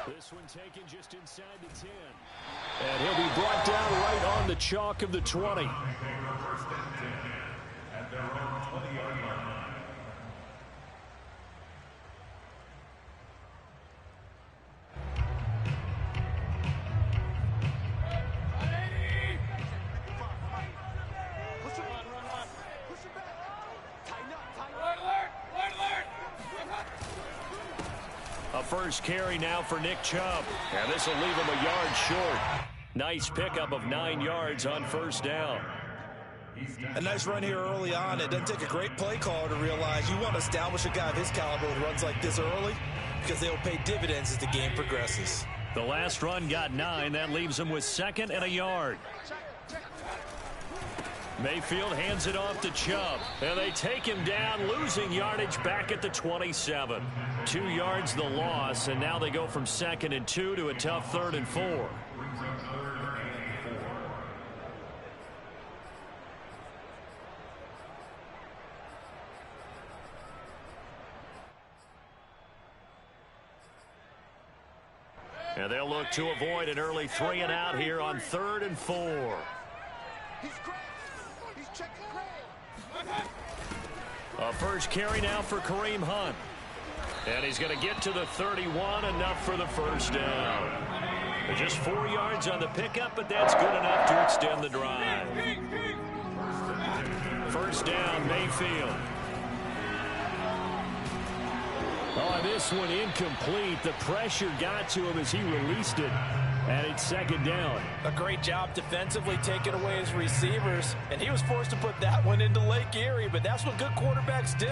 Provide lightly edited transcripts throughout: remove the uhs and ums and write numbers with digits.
This one taken just inside the 10. And he'll be brought down right on the chalk of the 20. At their own 20-yard line. A first carry now for Nick Chubb. And this will leave him a yard short. Nice pickup of 9 yards on first down. A nice run here early on. It doesn't take a great play caller to realize you want to establish a guy of his caliber who runs like this early because they'll pay dividends as the game progresses. The last run got 9. That leaves him with 2nd and a yard. Mayfield hands it off to Chubb, and they take him down, losing yardage back at the 27. 2 yards the loss, and now they go from 2nd and 2 to a tough 3rd and 4. And they'll look to avoid an early 3 and out here on 3rd and 4. A first carry now for Kareem Hunt. And he's going to get to the 31, enough for the first down. Just 4 yards on the pickup, but that's good enough to extend the drive. First down, Mayfield. Oh, this one incomplete. The pressure got to him as he released it. And it's 2nd down. A great job defensively taking away his receivers. And he was forced to put that one into Lake Erie. But that's what good quarterbacks do.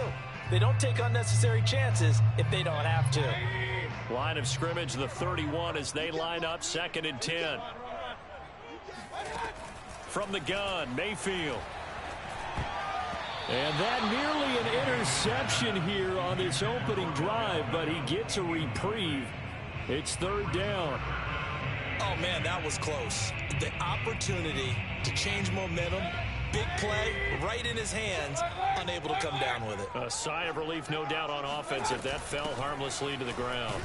They don't take unnecessary chances if they don't have to. Line of scrimmage, the 31 as they line up, 2nd and 10. From the gun, Mayfield. And that nearly an interception here on this opening drive, but he gets a reprieve. It's 3rd down. Oh, man, that was close. The opportunity to change momentum, big play, right in his hands, unable to come down with it. A sigh of relief, no doubt, on offense if that fell harmlessly to the ground.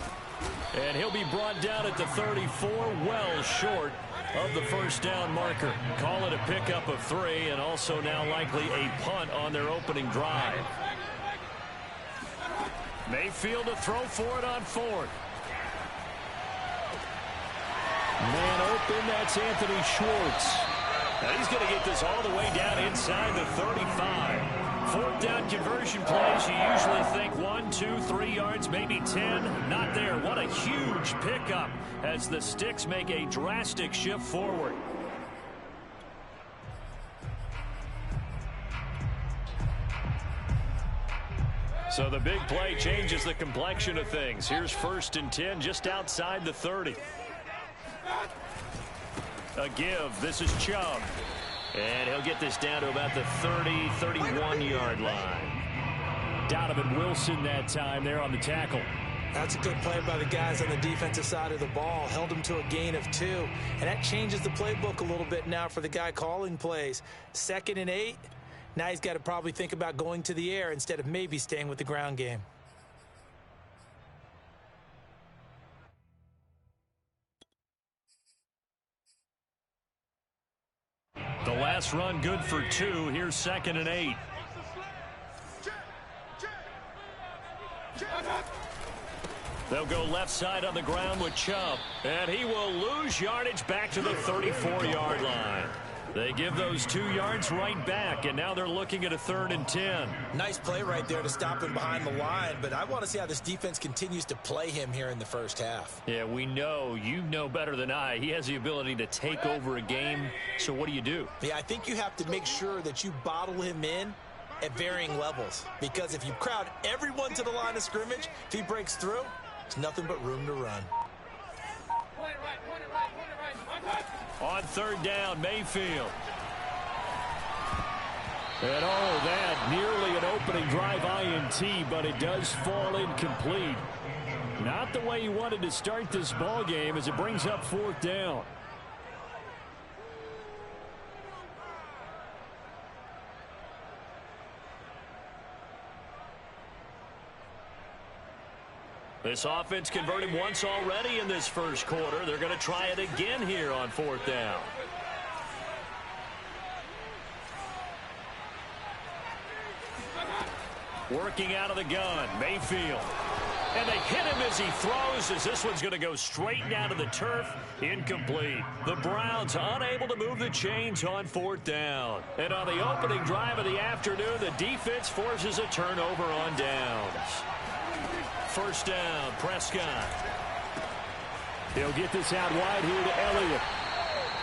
And he'll be brought down at the 34, well short of the first down marker. Call it a pickup of 3, and also now likely a punt on their opening drive. Mayfield to throw for it on 4th. Man open, that's Anthony Schwartz. Now he's going to get this all the way down inside the 35. 4th down conversion plays, you usually think 1, 2, 3 yards, maybe 10. Not there. What a huge pickup as the Sticks make a drastic shift forward. So the big play changes the complexion of things. Here's 1st and 10 just outside the 30. A give. This is Chubb. And he'll get this down to about the 30, 31-yard line. Donovan Wilson that time there on the tackle. That's a good play by the guys on the defensive side of the ball. Held him to a gain of 2. And that changes the playbook a little bit now for the guy calling plays. 2nd and 8. Now he's got to probably think about going to the air instead of maybe staying with the ground game. The last run good for 2. Here's 2nd and 8. They'll go left side on the ground with Chubb. And he will lose yardage back to the 34-yard line. They give those 2 yards right back, and now they're looking at a 3rd and 10. Nice play right there to stop him behind the line, but I want to see how this defense continues to play him here in the first half. Yeah, we know. You know better than I. He has the ability to take over a game, so what do? Yeah, I think you have to make sure that you bottle him in at varying levels, because if you crowd everyone to the line of scrimmage, if he breaks through, it's nothing but room to run. On 3rd down, Mayfield. And oh, that nearly an opening drive INT, but it does fall incomplete. Not the way you wanted to start this ball game as it brings up 4th down. This offense converted once already in this first quarter. They're going to try it again here on 4th down. Working out of the gun, Mayfield. And they hit him as he throws, as this one's going to go straight down to the turf. Incomplete. The Browns unable to move the chains on 4th down. And on the opening drive of the afternoon, the defense forces a turnover on downs. 1st down, Prescott. He'll get this out wide here to Elliott.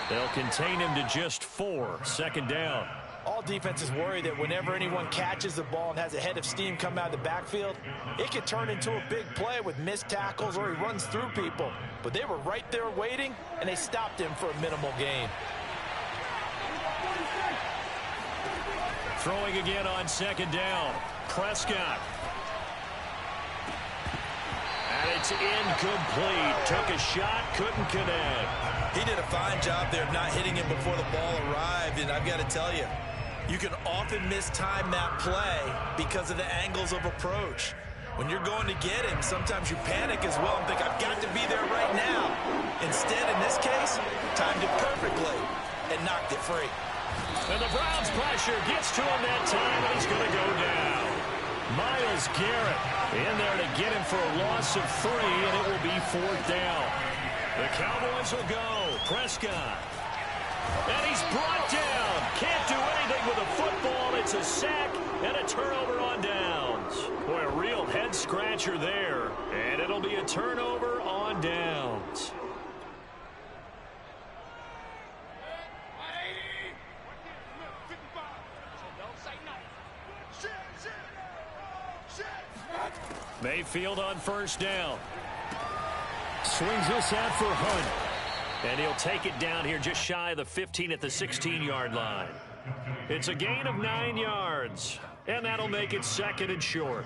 They'll contain him to just 4. 2nd down. All defenses worry that whenever anyone catches the ball and has a head of steam come out of the backfield, it could turn into a big play with missed tackles or he runs through people. But they were right there waiting, and they stopped him for a minimal gain. Throwing again on 2nd down. Prescott. And it's incomplete. Took a shot, couldn't connect. He did a fine job there of not hitting him before the ball arrived, and I've got to tell you, you can often mistime that play because of the angles of approach. When you're going to get him, sometimes you panic as well and think, I've got to be there right now. Instead, in this case, timed it perfectly and knocked it free. And the Browns pressure gets to him that time, and he's going to go down. Myles Garrett in there to get him for a loss of 3, and it will be 4th down. The Cowboys will go. Prescott. And he's brought down. Can't do anything with a football. It's a sack and a turnover on downs. Boy, a real head-scratcher there. And it'll be a turnover on downs. Mayfield on 1st down. Swings this out for Hunt. And he'll take it down here just shy of the 15 at the 16-yard line. It's a gain of 9 yards. And that'll make it 2nd and short.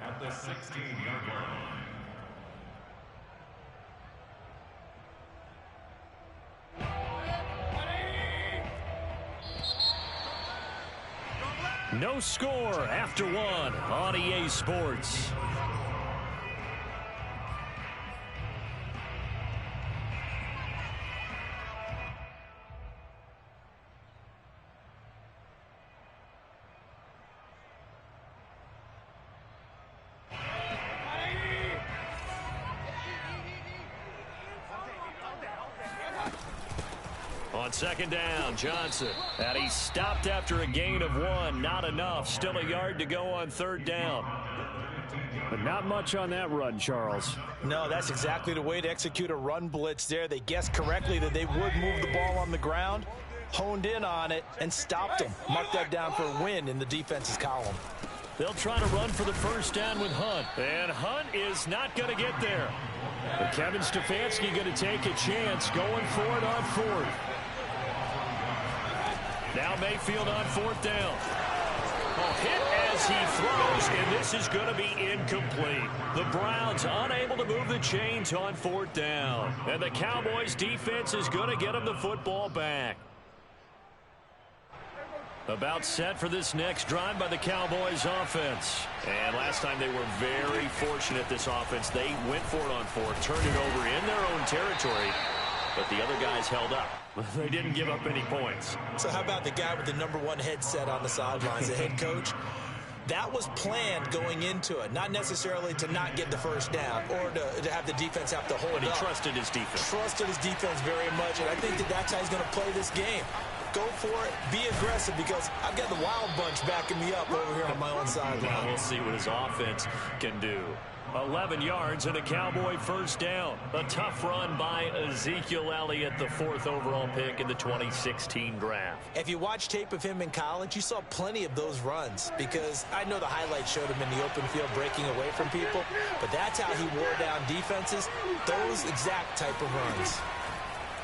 At the 16-yard line. No score after 1 on EA Sports. On 2nd down, Johnson. And he stopped after a gain of 1. Not enough. Still a yard to go on 3rd down. But not much on that run, Charles. No, that's exactly the way to execute a run blitz there. They guessed correctly that they would move the ball on the ground, honed in on it, and stopped them. Marked that down for a win in the defense's column. They'll try to run for the 1st down with Hunt. And Hunt is not going to get there. But Kevin Stefanski going to take a chance going for it on 4th. Now Mayfield on 4th down. Hit as he throws, and this is going to be incomplete. The Browns unable to move the chains on 4th down. And the Cowboys defense is going to get them the football back. About set for this next drive by the Cowboys offense. And last time they were very fortunate, this offense. They went for it on 4th, turned it over in their own territory. But the other guys held up. They didn't give up any points. So how about the guy with the #1 headset on the sidelines, the head coach? That was planned going into it, not necessarily to not get the 1st down or to have the defense have to hold up. But he trusted his defense. Trusted his defense very much, and I think that that's how he's going to play this game. Go for it, be aggressive, because I've got the wild bunch backing me up over here on my own sideline. We'll see what his offense can do. 11 yards and a Cowboy 1st down. A tough run by Ezekiel Elliott, the 4th overall pick in the 2016 draft. If you watch tape of him in college, you saw plenty of those runs, because I know the highlights showed him in the open field breaking away from people, but that's how he wore down defenses, those exact type of runs.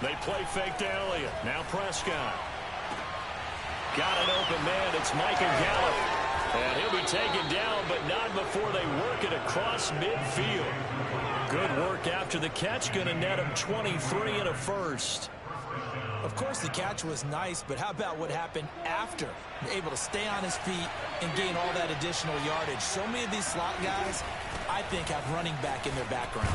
They play fake to Elliott. Now Prescott. Got an open man. It's Michael Gallup. And he'll be taken down, but not before they work it across midfield. Good work after the catch. Going to net him 23 and a 1st. Of course, the catch was nice, but how about what happened after? Able to stay on his feet and gain all that additional yardage. So many of these slot guys, I think, have running back in their background.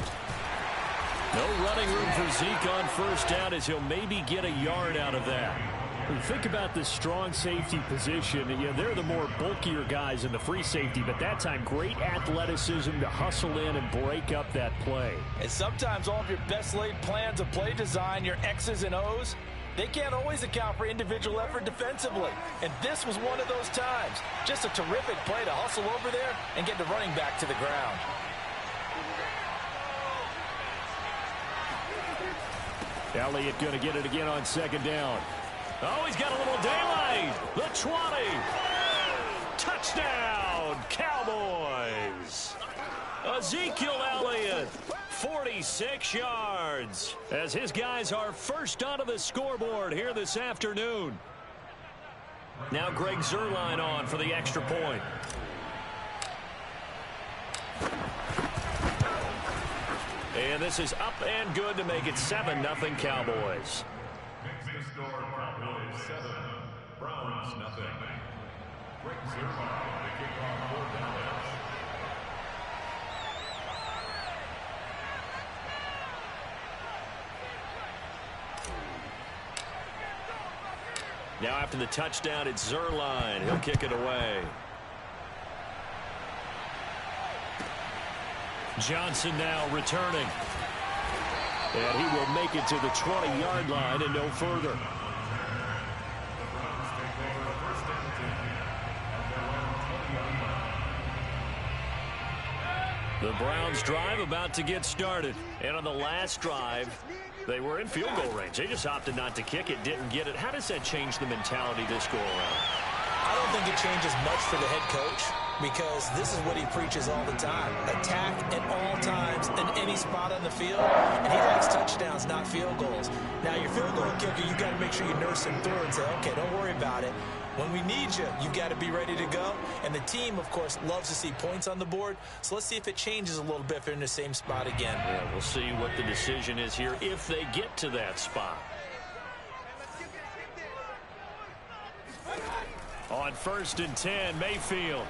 No running room for Zeke on first down as he'll maybe get a yard out of that. When you think about the strong safety position, they're the more bulkier guys in the free safety, but that time great athleticism to hustle in and break up that play. And sometimes all of your best laid plans of play design, your X's and O's, they can't always account for individual effort defensively. And this was one of those times. Just a terrific play to hustle over there and get the running back to the ground. Elliott going to get it again on second down. Oh, he's got a little daylight. The 20. Touchdown, Cowboys. Ezekiel Elliott, 46 yards, as his guys are first onto the scoreboard here this afternoon. Now Greg Zuerlein on for the extra point. And this is up and good to make it 7-0 Cowboys. Makes the score Cowboys 7, Browns nothing. Greg Zuerlein, the kickoff for Dallas. Now after the touchdown, it's Zuerlein. He'll kick it away. Johnson now returning. And he will make it to the 20-yard line and no further. The Browns drive about to get started. And on the last drive, they were in field goal range. They just opted not to kick it, didn't get it. How does that change the mentality this go around? I don't think it changes much for the head coach, because this is what he preaches all the time. Attack at all times in any spot on the field, and he likes touchdowns, not field goals. Now, your field goal kicker, you've got to make sure you nurse him through and say, okay, don't worry about it. When we need you, you've got to be ready to go. And the team, of course, loves to see points on the board. So let's see if it changes a little bit if they're in the same spot again. Yeah, we'll see what the decision is here if they get to that spot. On 1st and 10, Mayfield.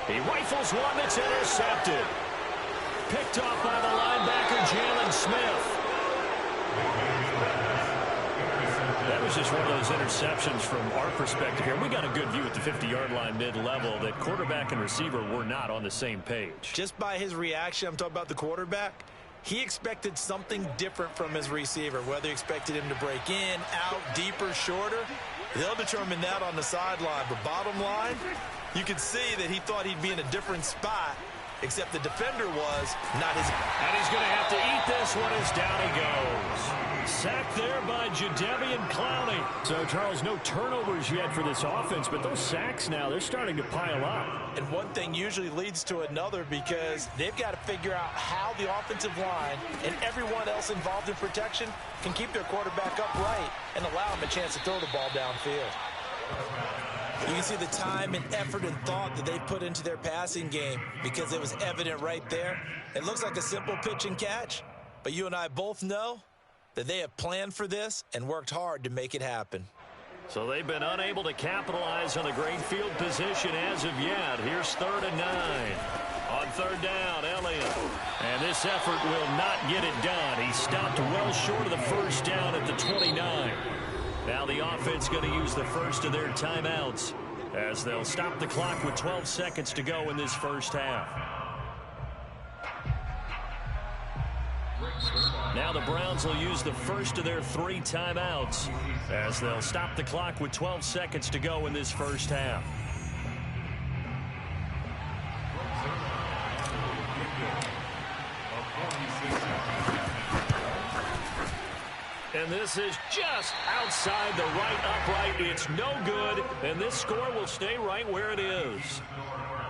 He rifles one that's intercepted. Picked off by the linebacker, Jalen Smith. That was just one of those interceptions from our perspective here. We got a good view at the 50-yard line mid-level that quarterback and receiver were not on the same page. Just by his reaction, I'm talking about the quarterback, he expected something different from his receiver, whether he expected him to break in, out, deeper, shorter. They'll determine that on the sideline. But bottom line, you could see that he thought he'd be in a different spot, except the defender was not his. And he's going to have to eat this one as down he goes. Sacked there by Jadeveon Clowney. So, Charles, no turnovers yet for this offense, but those sacks now, they're starting to pile up. And one thing usually leads to another, because they've got to figure out how the offensive line and everyone else involved in protection can keep their quarterback upright and allow him a chance to throw the ball downfield. You can see the time and effort and thought that they put into their passing game, because it was evident right there. It looks like a simple pitch and catch, but you and I both know that they have planned for this and worked hard to make it happen. So they've been unable to capitalize on the great field position as of yet. Here's 3rd and 9. On 3rd down, Elliott. And this effort will not get it done. He stopped well short of the first down at the 29. Now the offense going to use the first of their timeouts as they'll stop the clock with 12 seconds to go in this first half. Now the Browns will use the first of their 3 timeouts as they'll stop the clock with 12 seconds to go in this first half. And this is just outside the right upright. It's no good, and this score will stay right where it is.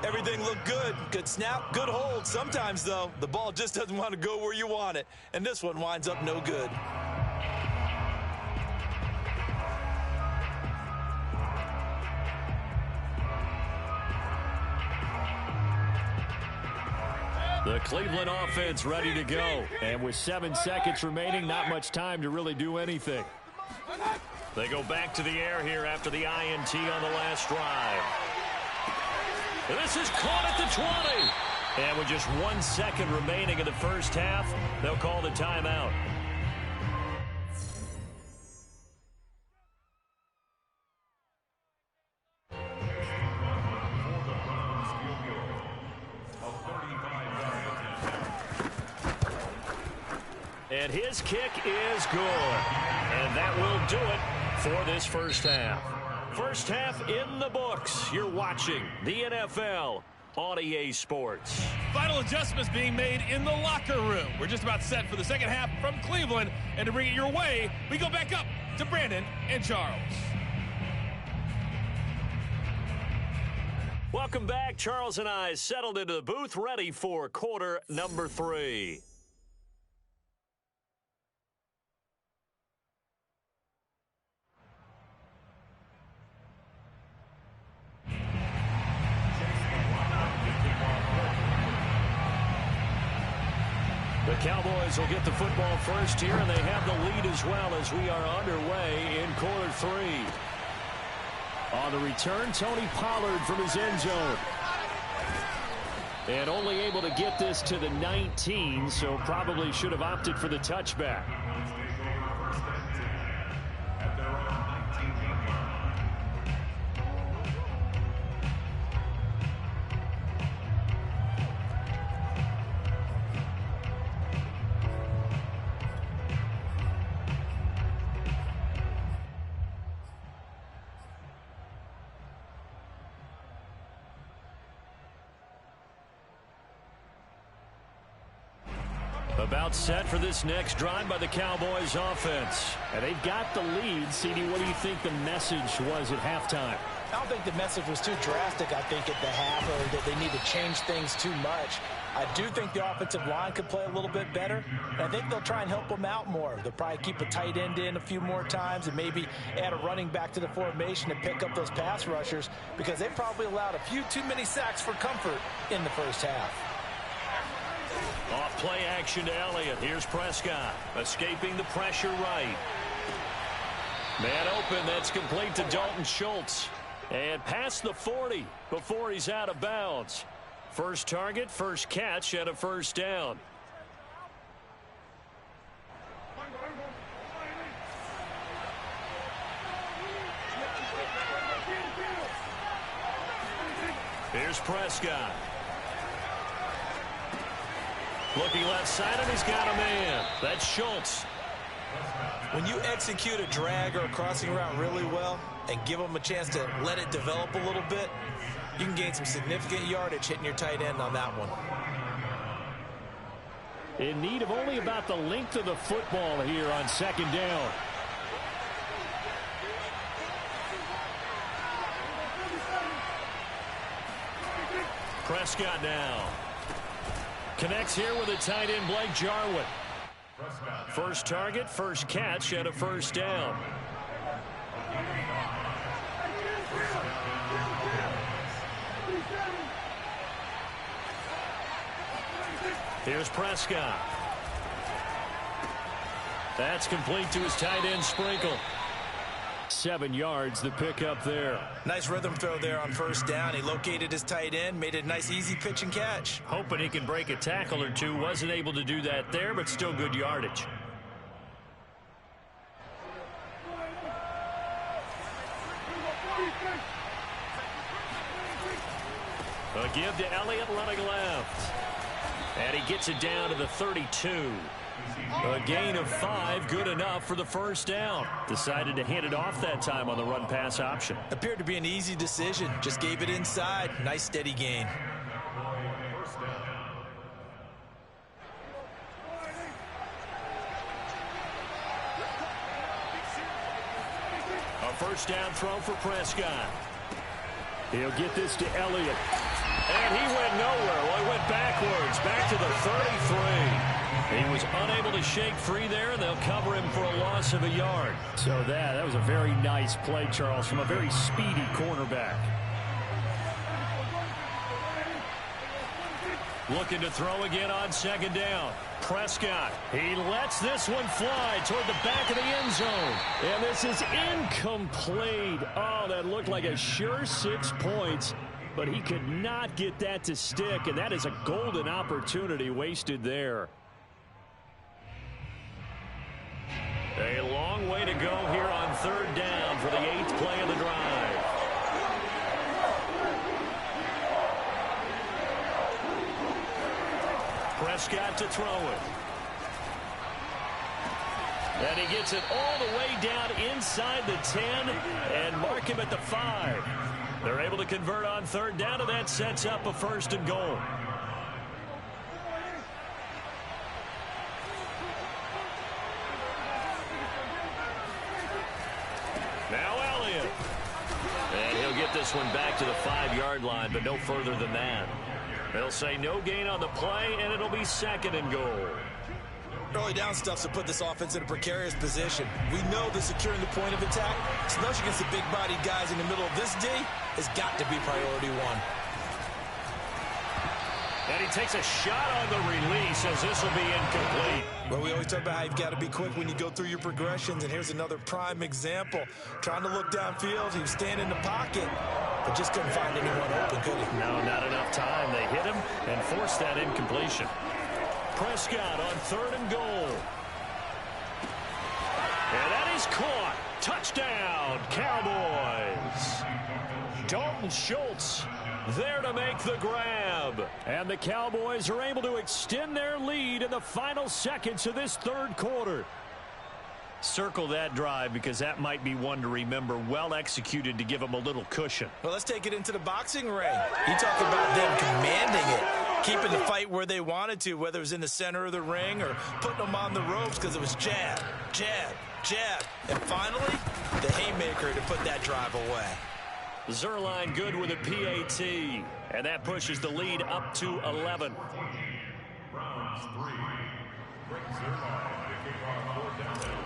Everything looked good. Good snap, good hold. Sometimes, though, the ball just doesn't want to go where you want it. And this one winds up no good. The Cleveland offense ready to go. And with 7 seconds remaining, not much time to really do anything. They go back to the air here after the INT on the last drive. And this is caught at the 20. And with just 1 second remaining in the first half, they'll call the timeout. And his kick is good. And that will do it for this first half. First half in the books. You're watching the NFL on EA Sports. Final adjustments being made in the locker room. We're just about set for the second half from Cleveland. And to bring it your way, we go back up to Brandon and Charles. Welcome back. Charles and I settled into the booth, ready for quarter number 3. The Cowboys will get the football first here, and they have the lead as well as we are underway in quarter 3. On the return, Tony Pollard from his end zone. And only able to get this to the 19, so probably should have opted for the touchback. About set for this next drive by the Cowboys offense. And they've got the lead. CD, what do you think the message was at halftime? I don't think the message was too drastic, I think, at the half, or that they need to change things too much. I do think the offensive line could play a little bit better. And I think they'll try and help them out more. They'll probably keep a tight end in a few more times and maybe add a running back to the formation to pick up those pass rushers, because they probably allowed a few too many sacks for comfort in the first half. Off play action to Elliott. Here's Prescott. Escaping the pressure right. Man open. That's complete to Dalton Schultz. And past the 40 before he's out of bounds. First target, first catch, and a first down. Here's Prescott. Looking left side, and he's got a man. That's Schultz. When you execute a drag or a crossing route really well and give them a chance to let it develop a little bit, you can gain some significant yardage hitting your tight end on that one. In need of only about the length of the football here on second down. Prescott now. Connects here with a tight end, Blake Jarwin. First target, first catch, and a first down. Here's Prescott. That's complete to his tight end, Sprinkle. 7 yards, the pickup there. Nice rhythm throw there on first down. He located his tight end, made it a nice easy pitch and catch. Hoping he can break a tackle or two. Wasn't able to do that there, but still good yardage. A give to Elliott running left. And he gets it down to the 32. A gain of 5, good enough for the first down. Decided to hand it off that time on the run-pass option. Appeared to be an easy decision. Just gave it inside. Nice steady gain. A first down throw for Prescott. He'll get this to Elliott. And he went nowhere. Well, he went backwards, back to the 33. He was unable to shake free there, and they'll cover him for a loss of a yard. So that was a very nice play, Charles, from a very speedy cornerback. Looking to throw again on second down. Prescott, he lets this one fly toward the back of the end zone. And this is incomplete. Oh, that looked like a sure 6 points. but he could not get that to stick, and that is a golden opportunity wasted there. A long way to go here on third down for the 8th play of the drive. Prescott to throw it. And he gets it all the way down inside the 10 and mark him at the 5. They're able to convert on third down, and that sets up a 1st and goal. Now Elliott. And he'll get this one back to the 5-yard line, but no further than that. They'll say no gain on the play, and it'll be 2nd and goal. Early down stuff's to put this offense in a precarious position. We know that securing the point of attack, especially against the big-bodied guys in the middle of this D, has got to be priority one. And he takes a shot on the release as this will be incomplete. Well, we always talk about how you've got to be quick when you go through your progressions, and here's another prime example. Trying to look downfield, he was standing in the pocket, but just couldn't find anyone open, could he? No, not enough time. They hit him and forced that incompletion. Prescott on 3rd and goal. And that is caught. Touchdown, Cowboys. Dalton Schultz there to make the grab. And the Cowboys are able to extend their lead in the final seconds of this 3rd quarter. Circle that drive because that might be one to remember. Well executed to give them a little cushion. Well, let's take it into the boxing ring. You talk about them commanding it, keeping the fight where they wanted to, whether it was in the center of the ring or putting them on the ropes because it was jab, jab, jab. And finally, the haymaker to put that drive away. Zerline good with a PAT, and that pushes the lead up to 11. Browns 3. Greg Zerline to kick off 4th down.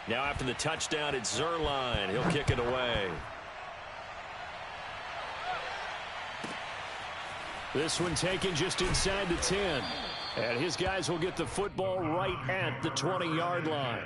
Now after the touchdown, it's Zerline. He'll kick it away. This one taken just inside the 10. And his guys will get the football right at the 20-yard line.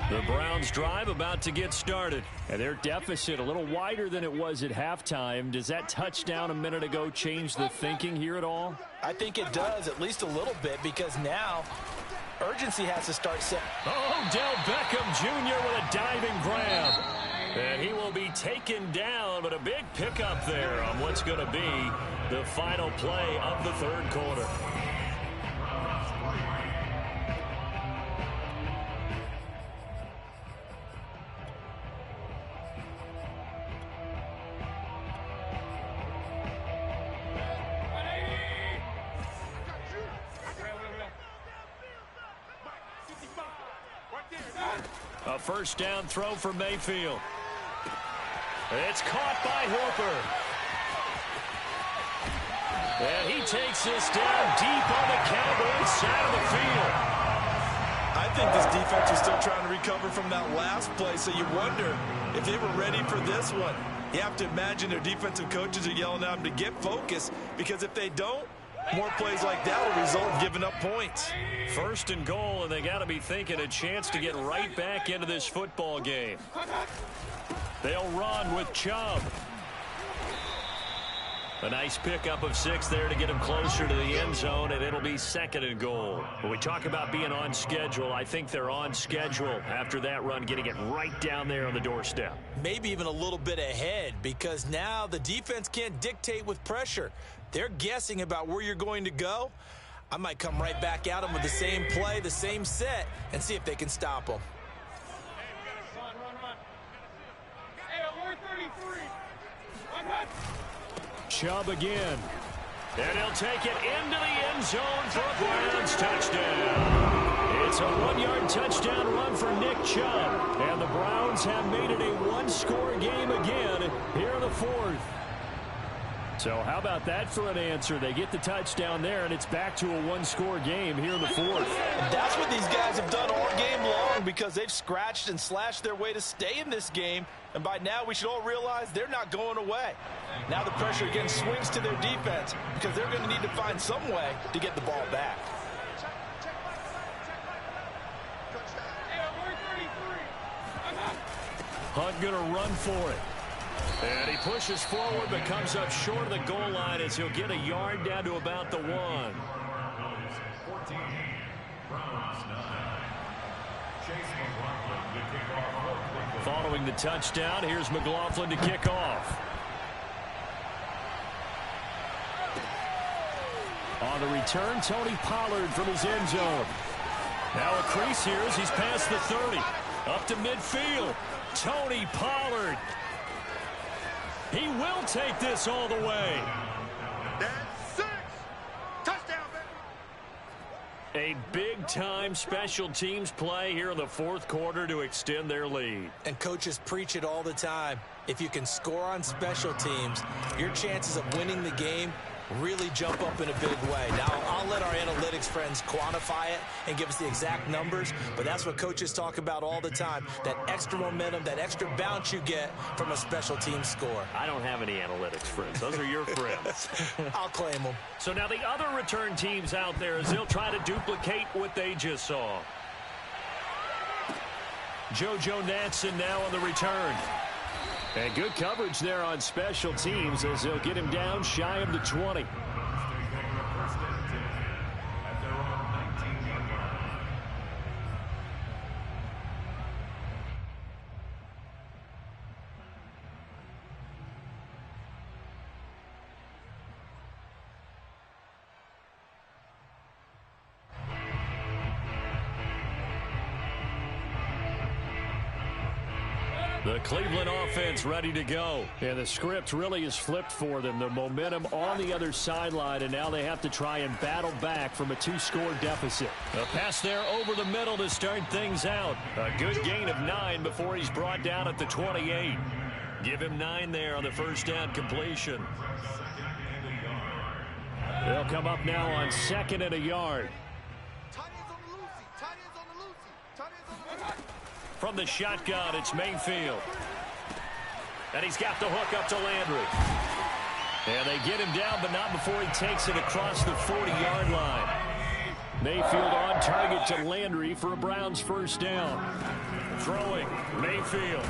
The Browns drive about to get started, and their deficit a little wider than it was at halftime. Does that touchdown a minute ago change the thinking here at all? I think it does, at least a little bit, because now urgency has to start set. Oh, Odell Beckham Jr. with a diving grab. And he will be taken down, but a big pickup there on what's going to be the final play of the 3rd quarter. A 1st down throw for Mayfield. It's caught by Hooper. And he takes this down deep on the Cowboys side of the field. I think this defense is still trying to recover from that last play, so you wonder if they were ready for this one. You have to imagine their defensive coaches are yelling at them to get focused, because if they don't, more plays like that will result in giving up points. 1st and goal, and they got to be thinking a chance to get right back into this football game. They'll run with Chubb. A nice pickup of 6 there to get him closer to the end zone, and it'll be 2nd and goal. When we talk about being on schedule, I think they're on schedule after that run, getting it right down there on the doorstep. Maybe even a little bit ahead, because now the defense can't dictate with pressure. They're guessing about where you're going to go. I might come right back at them with the same play, the same set, and see if they can stop them. Chubb again. And he'll take it into the end zone for a Browns touchdown. It's a 1-yard touchdown run for Nick Chubb. And the Browns have made it a 1-score game again here in the 4th. So how about that for an answer? They get the touchdown there, and it's back to a one-score game here in the fourth. And that's what these guys have done all game long, because they've scratched and slashed their way to stay in this game. And by now, we should all realize they're not going away. Now the pressure again swings to their defense, because they're going to need to find some way to get the ball back. Hunt going to run for it. And he pushes forward but comes up short of the goal line as he'll get a yard down to about the 1. Following the touchdown, here's McLaughlin to kick off. On the return, Tony Pollard from his end zone. Now a crease here as he's past the 30. Up to midfield. Tony Pollard. He will take this all the way. That's 6. Touchdown, baby. A big-time special teams play here in the fourth quarter to extend their lead. And coaches preach it all the time. If you can score on special teams, your chances of winning the game really jump up in a big way. Now, I'll let our analytics friends quantify it and give us the exact numbers, but that's what coaches talk about all the time, that extra momentum, that extra bounce you get from a special team score. I don't have any analytics friends. Those are your friends. I'll claim them. So now the other return teams out there as they'll try to duplicate what they just saw. JoJo Natson now on the return. And good coverage there on special teams as they'll get him down shy of the 20. The Cleveland offense ready to go. And the script really is flipped for them. The momentum on the other sideline, and now they have to try and battle back from a 2-score deficit. A pass there over the middle to start things out. A good gain of 9 before he's brought down at the 28. Give him 9 there on the first down completion. They'll come up now on 2nd and a yard. From the shotgun, it's Mayfield. And he's got the hook up to Landry. And they get him down, but not before he takes it across the 40-yard line. Mayfield on target to Landry for a Browns first down. Throwing, Mayfield.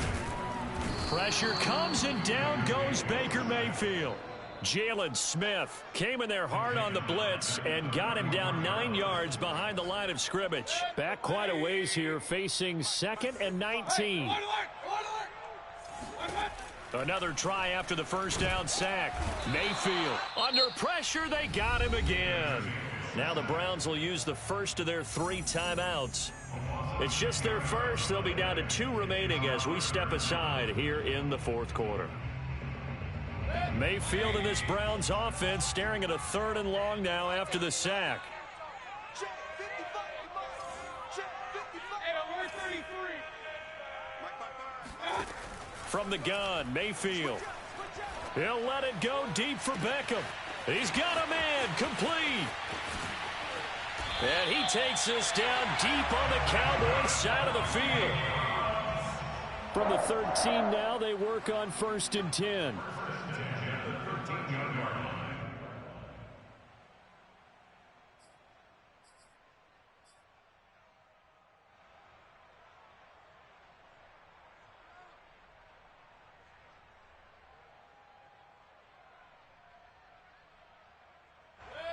Pressure comes, and down goes Baker Mayfield. Jalen Smith came in there hard on the blitz and got him down 9 yards behind the line of scrimmage. Back quite a ways here, facing 2nd and 19. Another try after the first down sack. Mayfield under pressure. They got him again. Now the Browns will use the first of their 3 timeouts. It's just their first. They'll be down to 2 remaining as we step aside here in the fourth quarter. Mayfield in this Browns offense staring at a 3rd and long now after the sack. From the gun, Mayfield. He'll let it go deep for Beckham. He's got a man complete. And he takes this down deep on the Cowboys side of the field. From the 13 now, they work on 1st and 10.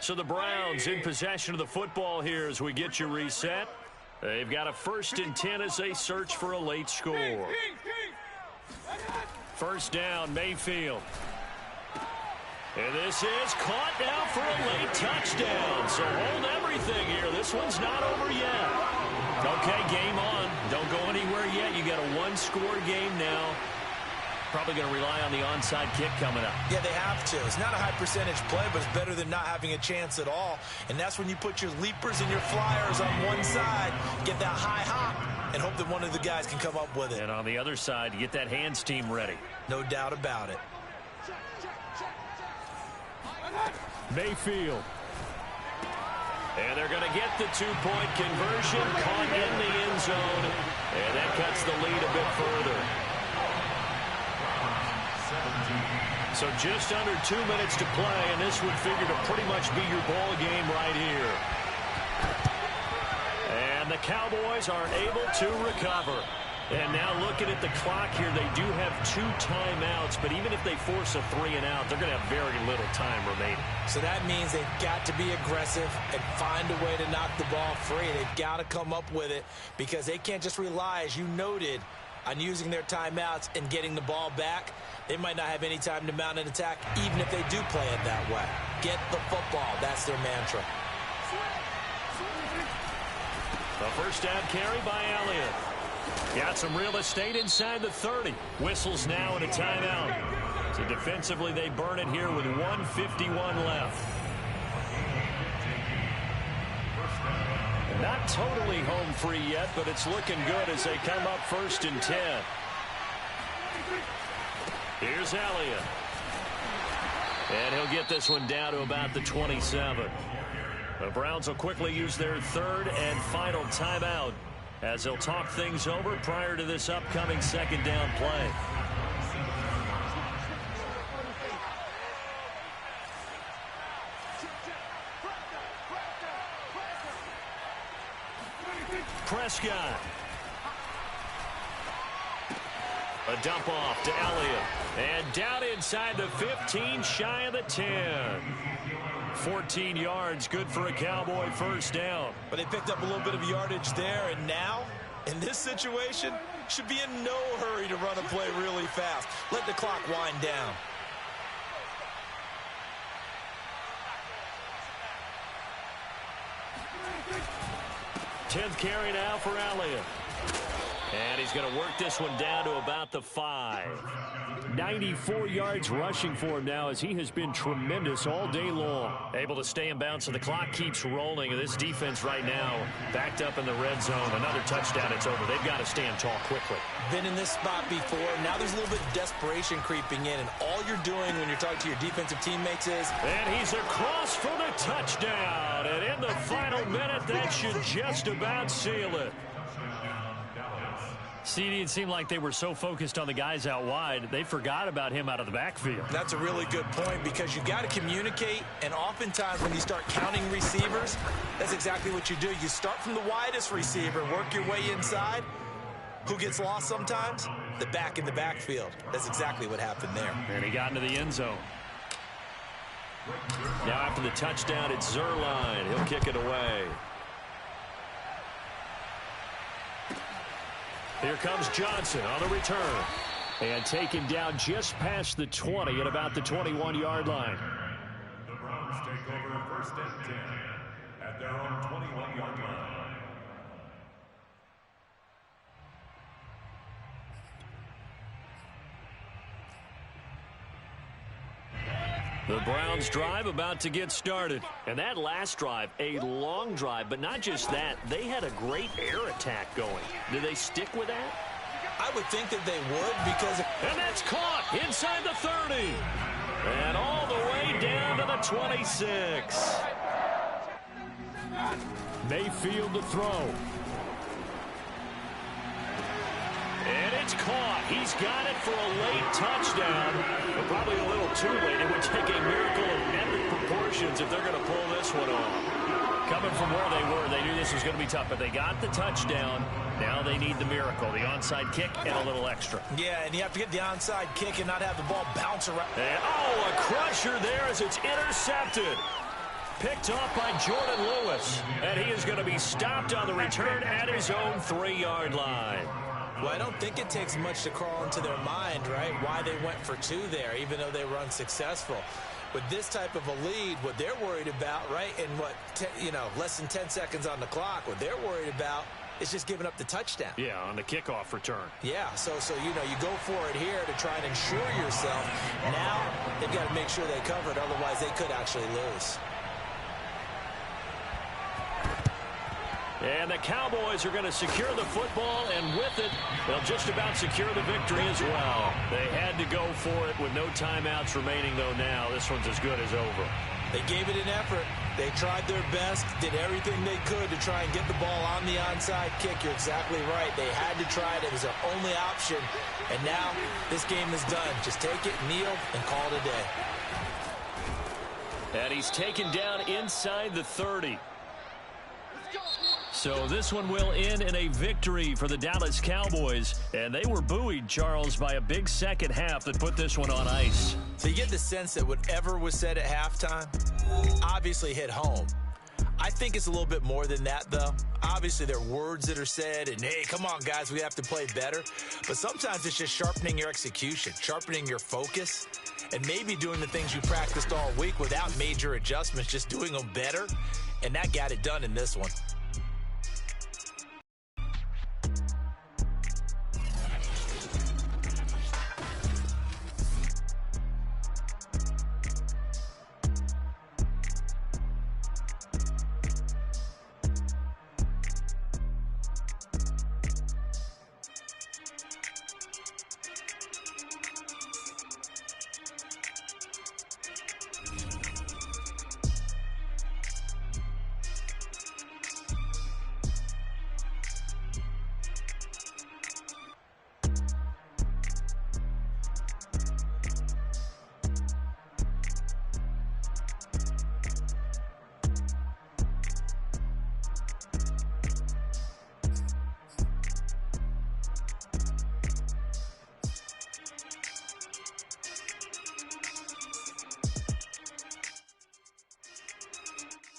So the Browns in possession of the football here as we get you reset. They've got a 1st and 10 as they search for a late score. First down, Mayfield. And this is caught now for a late touchdown. So hold everything here. This one's not over yet. Okay, game on. Don't go anywhere yet. You got a 1-score game now. Probably going to rely on the onside kick coming up. Yeah, they have to. It's not a high percentage play, but it's better than not having a chance at all. And that's when you put your leapers and your flyers on one side, get that high hop, and hope that one of the guys can come up with it. And on the other side, you get that hands team ready. No doubt about it. Mayfield. And they're going to get the two-point conversion, caught in the end zone, and that cuts the lead a bit further. So just under 2 minutes to play, and this would figure to pretty much be your ball game right here. And the Cowboys are able to recover. And now looking at the clock here, they do have 2 timeouts, but even if they force a 3-and-out, they're going to have very little time remaining. So that means they've got to be aggressive and find a way to knock the ball free. They've got to come up with it because they can't just rely, as you noted, on using their timeouts and getting the ball back. They might not have any time to mount an attack, even if they do play it that way. Get the football. That's their mantra. The first down carry by Elliott. Got some real estate inside the 30. Whistles now and a timeout. So defensively, they burn it here with 1:51 left. Not totally home free yet, but it's looking good as they come up 1st and 10. Here's Elliott. And he'll get this one down to about the 27. The Browns will quickly use their 3rd and final timeout as they'll talk things over prior to this upcoming 2nd down play. Prescott. A dump off to Elliott. And down inside the 15, shy of the 10. 14 yards, good for a Cowboy first down. But they picked up a little bit of yardage there, and now, in this situation, should be in no hurry to run a play really fast. Let the clock wind down. Tenth carry now for Elliott. And he's going to work this one down to about the 5. 94 yards rushing for him now as he has been tremendous all day long. Able to stay in bounds, so the clock keeps rolling. And this defense right now backed up in the red zone. Another touchdown, it's over. They've got to stand tall quickly. Been in this spot before. Now there's a little bit of desperation creeping in. And all you're doing when you're talking to your defensive teammates is... And he's across for the touchdown. And in the final minute, that should just about seal it. CD, it seemed like they were so focused on the guys out wide, they forgot about him out of the backfield. That's a really good point because you got to communicate, and oftentimes when you start counting receivers, that's exactly what you do. You start from the widest receiver, work your way inside. Who gets lost sometimes? The back in the backfield. That's exactly what happened there. And he got into the end zone. Now after the touchdown, it's Zerline. He'll kick it away. Here comes Johnson on the return. And taken down just past the 20 at about the 21-yard line. The Browns take over 1st and 10 at their own 21-yard line. The Browns drive about to get started. And that last drive, a long drive, but not just that. They had a great air attack going. Do they stick with that? I would think that they would because... And that's caught inside the 30. And all the way down to the 26. Mayfield to throw. And it's caught. He's got it for a late touchdown. But probably a little too late. It would take a miracle of epic proportions if they're going to pull this one off. Coming from where they were, they knew this was going to be tough. But they got the touchdown. Now they need the miracle, the onside kick and a little extra. Yeah, and you have to get the onside kick and not have the ball bounce around. And, oh, a crusher there as it's intercepted. Picked off by Jordan Lewis. And he is going to be stopped on the return at his own 3-yard line. Well, I don't think it takes much to crawl into their mind, right, why they went for 2 there, even though they were unsuccessful. With this type of a lead, what they're worried about, right, and less than 10 seconds on the clock, what they're worried about is just giving up the touchdown. Yeah, on the kickoff return. Yeah, so you go for it here to try and ensure yourself. Now they've got to make sure they cover it, otherwise they could actually lose. And the Cowboys are going to secure the football, and with it, they'll just about secure the victory as well. They had to go for it with no timeouts remaining, though now. This one's as good as over. They gave it an effort. They tried their best, did everything they could to try and get the ball on the onside kick. You're exactly right. They had to try it. It was their only option. And now this game is done. Just take it, kneel, and call it a day. And he's taken down inside the 30. So this one will end in a victory for the Dallas Cowboys. And they were buoyed, Charles, by a big second half that put this one on ice. So you get the sense that whatever was said at halftime obviously hit home. I think it's a little bit more than that, though. Obviously, there are words that are said, and, hey, come on, guys, we have to play better. But sometimes it's just sharpening your execution, sharpening your focus, and maybe doing the things you practiced all week without major adjustments, just doing them better. And that got it done in this one.